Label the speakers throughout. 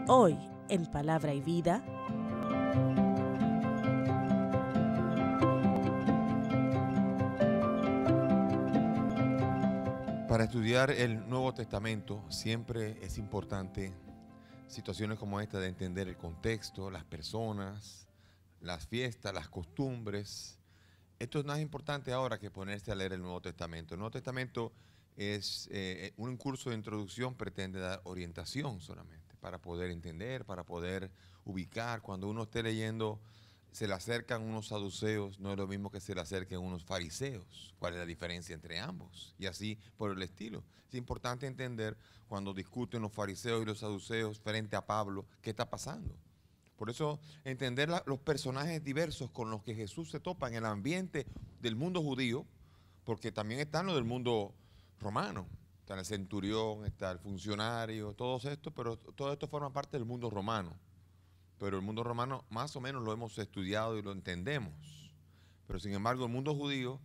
Speaker 1: Hoy, en Palabra y Vida,
Speaker 2: para estudiar el Nuevo Testamento siempre es importante situaciones como esta de entender el contexto, las personas, las fiestas, las costumbres. Esto es más importante ahora que ponerse a leer el Nuevo Testamento. El Nuevo Testamento es un curso de introducción, pretende dar orientación solamente para poder entender, para poder ubicar. Cuando uno esté leyendo, se le acercan unos saduceos, no es lo mismo que se le acerquen unos fariseos. ¿Cuál es la diferencia entre ambos? Y así por el estilo. Es importante entender cuando discuten los fariseos y los saduceos frente a Pablo, qué está pasando. Por eso entender los personajes diversos con los que Jesús se topa en el ambiente del mundo judío, porque también están los del mundo romano. Está el centurión, está el funcionario, todos estos, pero todo esto forma parte del mundo romano. Pero el mundo romano más o menos lo hemos estudiado y lo entendemos. Pero sin embargo el mundo judío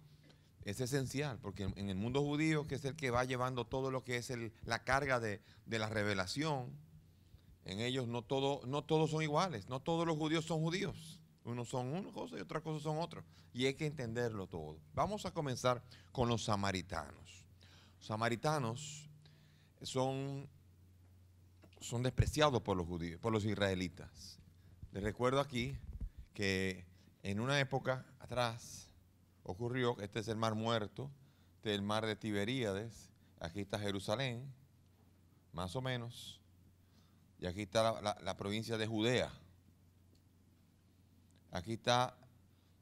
Speaker 2: es esencial, porque en el mundo judío, que es el que va llevando todo lo que es la carga de la revelación, en ellos no todos son iguales, no todos los judíos son judíos. Unos son una cosa y otras cosas son otras. Y hay que entenderlo todo. Vamos a comenzar con los samaritanos. Los samaritanos son despreciados por los judíos, por los israelitas. Les recuerdo aquí que en una época atrás ocurrió, este es el Mar Muerto, este es el Mar de Tiberíades, aquí está Jerusalén, más o menos, y aquí está la provincia de Judea. Aquí está,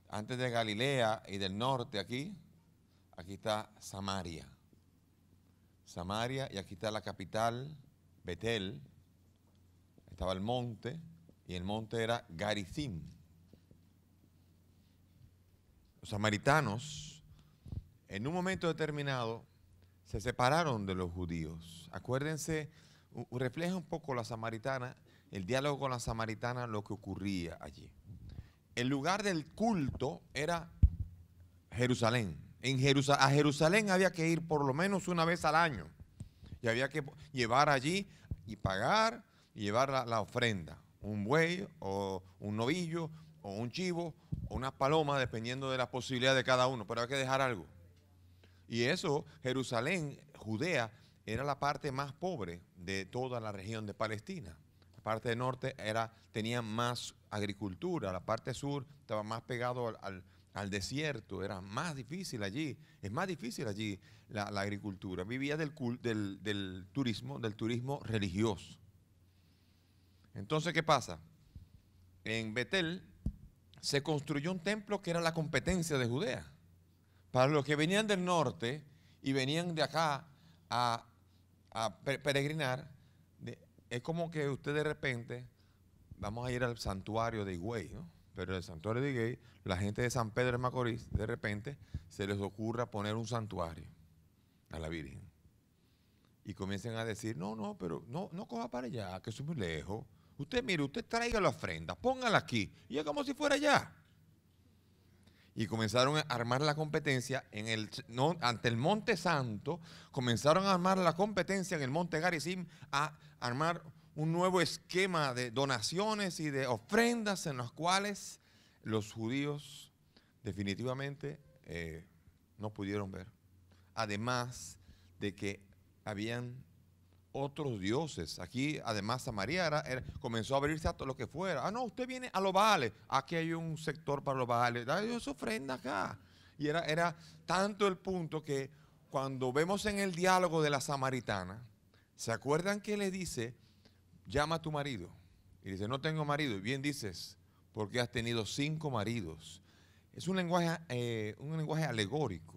Speaker 2: antes de Galilea y del norte aquí está Samaria. Samaria, y aquí está la capital, Betel. Estaba el monte, y el monte era Garizim. Los samaritanos, en un momento determinado, se separaron de los judíos. Acuérdense, refleja un poco la samaritana, el diálogo con la samaritana, lo que ocurría allí. El lugar del culto era Jerusalén. A Jerusalén había que ir por lo menos una vez al año. Y había que llevar allí y pagar y llevar la ofrenda. Un buey o un novillo o un chivo o una paloma, dependiendo de la posibilidad de cada uno. Pero había que dejar algo. Y eso, Jerusalén, Judea, era la parte más pobre de toda la región de Palestina. La parte del norte tenía más agricultura, la parte sur estaba más pegado al desierto, era más difícil allí, es más difícil allí la agricultura. Vivía del turismo religioso. Entonces, ¿qué pasa? En Betel se construyó un templo que era la competencia de Judea. Para los que venían del norte y venían de acá a peregrinar, es como que usted de repente, vamos a ir al santuario de Higüey, ¿no? Pero el santuario de Higüey, la gente de San Pedro de Macorís, de repente se les ocurra poner un santuario a la Virgen. Y comiencen a decir, pero no coja para allá, que eso es muy lejos. Usted traiga la ofrenda, póngala aquí, y es como si fuera allá. Y comenzaron a armar la competencia ante el Monte Santo, comenzaron a armar la competencia en el Monte Garizim, a armar un nuevo esquema de donaciones y de ofrendas en los cuales los judíos definitivamente no pudieron ver. Además de que habían otros dioses. Aquí, además, Samaria comenzó a abrirse a todo lo que fuera. Usted viene a los Baales. Aquí hay un sector para los Baales. Dios ofrenda acá. Y era tanto el punto que cuando vemos en el diálogo de la samaritana, ¿se acuerdan que le dice, llama a tu marido? Y dice, no tengo marido. Y bien dices, porque has tenido 5 maridos. Es un lenguaje alegórico.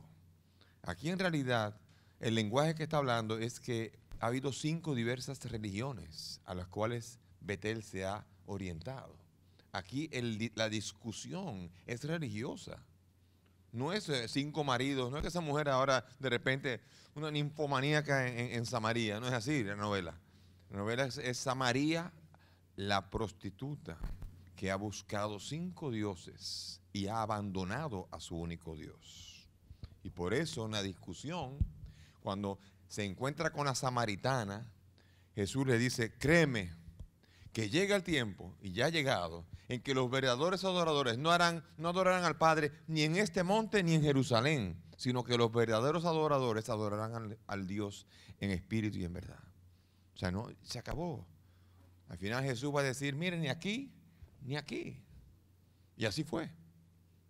Speaker 2: Aquí en realidad, el lenguaje que está hablando es que ha habido 5 diversas religiones a las cuales Betel se ha orientado. Aquí la discusión es religiosa. No es 5 maridos, no es que esa mujer ahora de repente, una ninfomaníaca en Samaria, no es así la novela. La novela es Samaria, la prostituta que ha buscado 5 dioses y ha abandonado a su único Dios. Y por eso en la discusión, Cuando se encuentra con la samaritana, Jesús le dice, créeme, que llega el tiempo, y ya ha llegado, en que los verdaderos adoradores no adorarán al Padre ni en este monte ni en Jerusalén, sino que los verdaderos adoradores adorarán al Dios en espíritu y en verdad. O sea, no, se acabó. Al final Jesús va a decir, miren, ni aquí, ni aquí. Y así fue.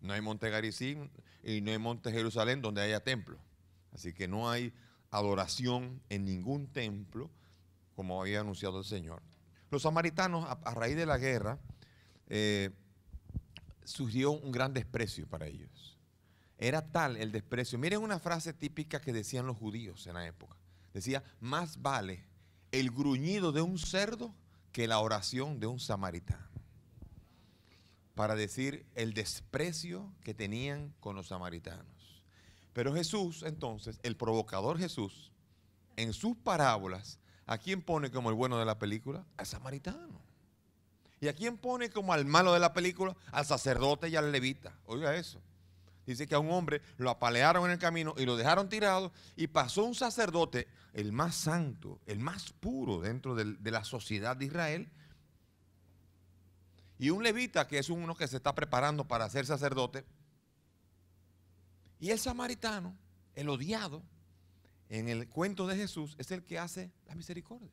Speaker 2: No hay monte Garizim y no hay monte Jerusalén donde haya templo. Así que no hay adoración en ningún templo, como había anunciado el Señor. Los samaritanos, a raíz de la guerra, surgió un gran desprecio para ellos. Era tal el desprecio. Miren una frase típica que decían los judíos en la época. Decía, más vale el gruñido de un cerdo que la oración de un samaritano. Para decir el desprecio que tenían con los samaritanos. Pero Jesús, entonces, el provocador Jesús, en sus parábolas, ¿a quién pone como el bueno de la película? Al samaritano. ¿Y a quién pone como al malo de la película? Al sacerdote y al levita. Oiga eso. Dice que a un hombre lo apalearon en el camino y lo dejaron tirado, y pasó un sacerdote, el más santo, el más puro dentro de la sociedad de Israel, y un levita que es uno que se está preparando para ser sacerdote, y el samaritano, el odiado, en el cuento de Jesús, es el que hace la misericordia.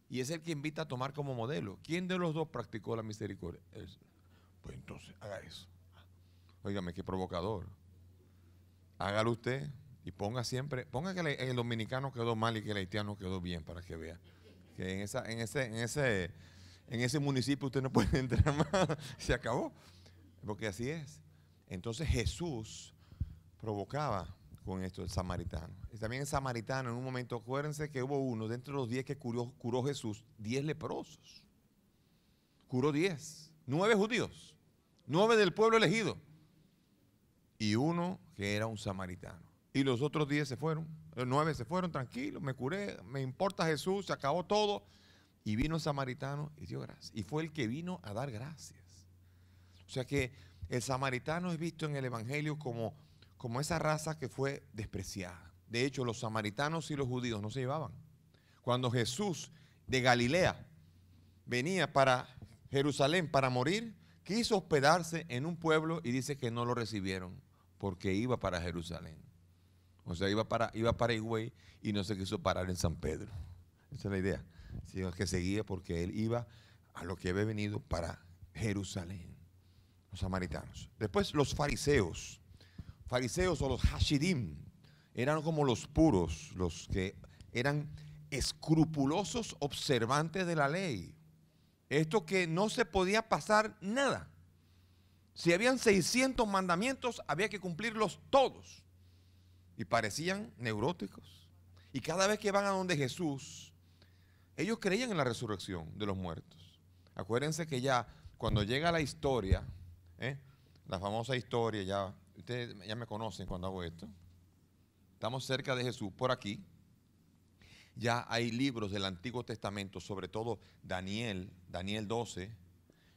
Speaker 2: Y es el que invita a tomar como modelo. ¿Quién de los dos practicó la misericordia? Pues entonces, haga eso. Óigame, qué provocador. Hágalo usted y ponga siempre, ponga que el dominicano quedó mal y que el haitiano quedó bien, para que vea. Que en ese municipio usted no puede entrar más. Se acabó. Porque así es. Entonces Jesús provocaba con esto el samaritano. Y también el samaritano, en un momento, acuérdense que hubo uno, dentro de los 10 que curó Jesús, 10 leprosos. Curó 10, 9 judíos, 9 del pueblo elegido, y uno que era un samaritano. Y los otros 10 se fueron, los 9 se fueron tranquilos, me curé, me importa Jesús, se acabó todo. Y vino el samaritano y dio gracias. Y fue el que vino a dar gracias. O sea que el samaritano es visto en el Evangelio como esa raza que fue despreciada. De hecho, los samaritanos y los judíos no se llevaban. Cuando Jesús de Galilea venía para Jerusalén para morir, quiso hospedarse en un pueblo y dice que no lo recibieron porque iba para Jerusalén. O sea, iba para Higüey y no se quiso parar en San Pedro. Esa es la idea. Sino que seguía porque él iba a lo que había venido para Jerusalén. Los samaritanos. Después los fariseos. Fariseos o los hashidim eran como los puros, los que eran escrupulosos observantes de la ley. Esto que no se podía pasar nada. Si habían 600 mandamientos, había que cumplirlos todos. Y parecían neuróticos. Y cada vez que van a donde Jesús, ellos creían en la resurrección de los muertos. Acuérdense que ya cuando llega la historia, la famosa historia, ya ustedes ya me conocen cuando hago esto. Estamos cerca de Jesús, por aquí. Ya hay libros del Antiguo Testamento, sobre todo Daniel 12,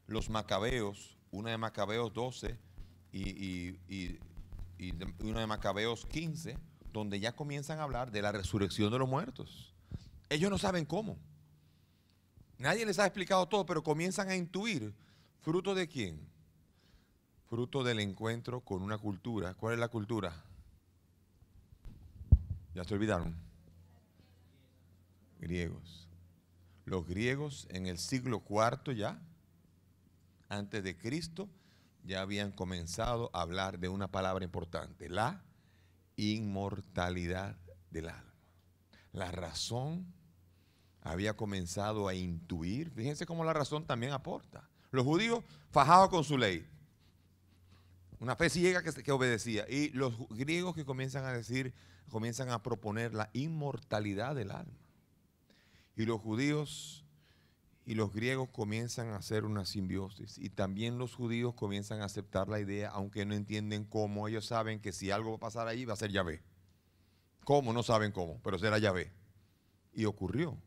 Speaker 2: los Macabeos, una de Macabeos 12 y una de Macabeos 15, donde ya comienzan a hablar de la resurrección de los muertos. Ellos no saben cómo. Nadie les ha explicado todo, pero comienzan a intuir. ¿Fruto de quién? Fruto del encuentro con una cultura. ¿Cuál es la cultura? ¿Ya se olvidaron? Griegos. Los griegos en el siglo IV ya, antes de Cristo, ya habían comenzado a hablar de una palabra importante, la inmortalidad del alma. La razón había comenzado a intuir. Fíjense cómo la razón también aporta. Los judíos fajados con su ley. Una fe ciega que obedecía. Y los griegos que comienzan a proponer la inmortalidad del alma. Y los judíos y los griegos comienzan a hacer una simbiosis. Y también los judíos comienzan a aceptar la idea, aunque no entienden cómo. Ellos saben que si algo va a pasar ahí, va a ser Yahvé. ¿Cómo? No saben cómo, pero será Yahvé. Y ocurrió.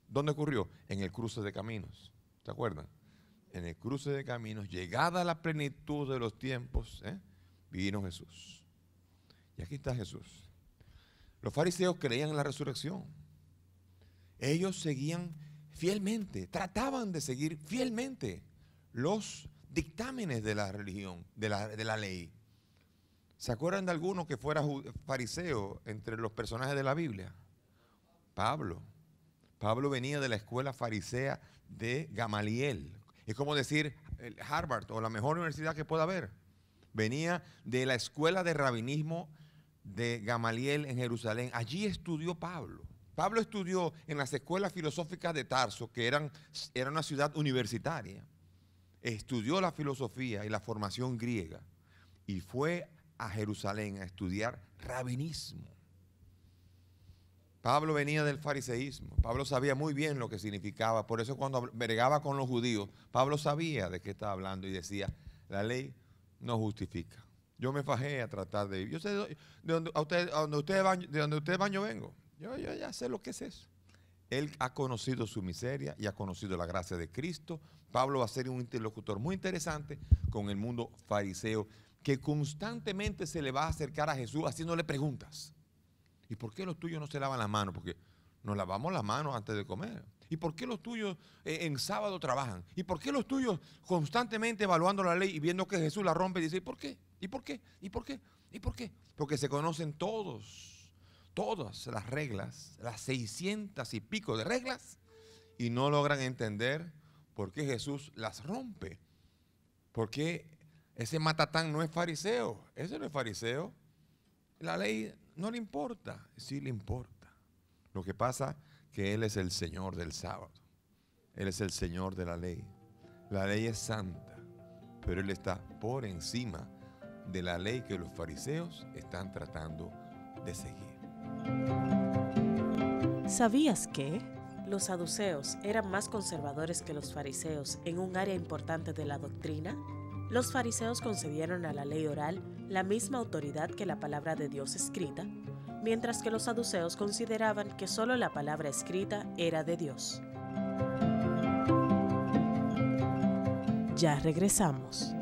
Speaker 2: ¿Dónde ocurrió? En el cruce de caminos. ¿Se acuerdan? En el cruce de caminos, llegada la plenitud de los tiempos, vino Jesús. Y aquí está Jesús. Los fariseos creían en la resurrección. Ellos seguían fielmente, trataban de seguir fielmente los dictámenes de la religión, de la ley. ¿Se acuerdan de alguno que fuera fariseo entre los personajes de la Biblia? Pablo. Pablo venía de la escuela farisea de Gamaliel. Es como decir Harvard o la mejor universidad que pueda haber. Venía de la escuela de rabinismo de Gamaliel en Jerusalén. Allí estudió Pablo. Pablo estudió en las escuelas filosóficas de Tarso, que era una ciudad universitaria. Estudió la filosofía y la formación griega y fue a Jerusalén a estudiar rabinismo. Pablo venía del fariseísmo. Pablo sabía muy bien lo que significaba. Por eso cuando bregaba con los judíos, Pablo sabía de qué estaba hablando y decía, la ley no justifica. Yo me fajé a tratar de ir. Yo sé de donde ustedes van, yo vengo. Yo ya sé lo que es eso. Él ha conocido su miseria y ha conocido la gracia de Cristo. Pablo va a ser un interlocutor muy interesante con el mundo fariseo, que constantemente se le va a acercar a Jesús haciéndole preguntas. ¿Y por qué los tuyos no se lavan las manos? Porque nos lavamos las manos antes de comer. ¿Y por qué los tuyos en sábado trabajan? ¿Y por qué los tuyos constantemente evaluando la ley y viendo que Jesús la rompe y dice, ¿y por qué? ¿Y por qué? ¿Y por qué? ¿Y por qué? Porque se conocen todas las reglas, las 600 y pico de reglas, y no logran entender por qué Jesús las rompe. Porque ese matatán no es fariseo. Ese no es fariseo. La ley no le importa. Sí le importa. Lo que pasa es que Él es el Señor del sábado. Él es el Señor de la ley. La ley es santa, pero Él está por encima de la ley que los fariseos están tratando de seguir.
Speaker 1: ¿Sabías que los saduceos eran más conservadores que los fariseos en un área importante de la doctrina? Los fariseos concedieron a la ley oral la misma autoridad que la palabra de Dios escrita, mientras que los saduceos consideraban que solo la palabra escrita era de Dios. Ya regresamos.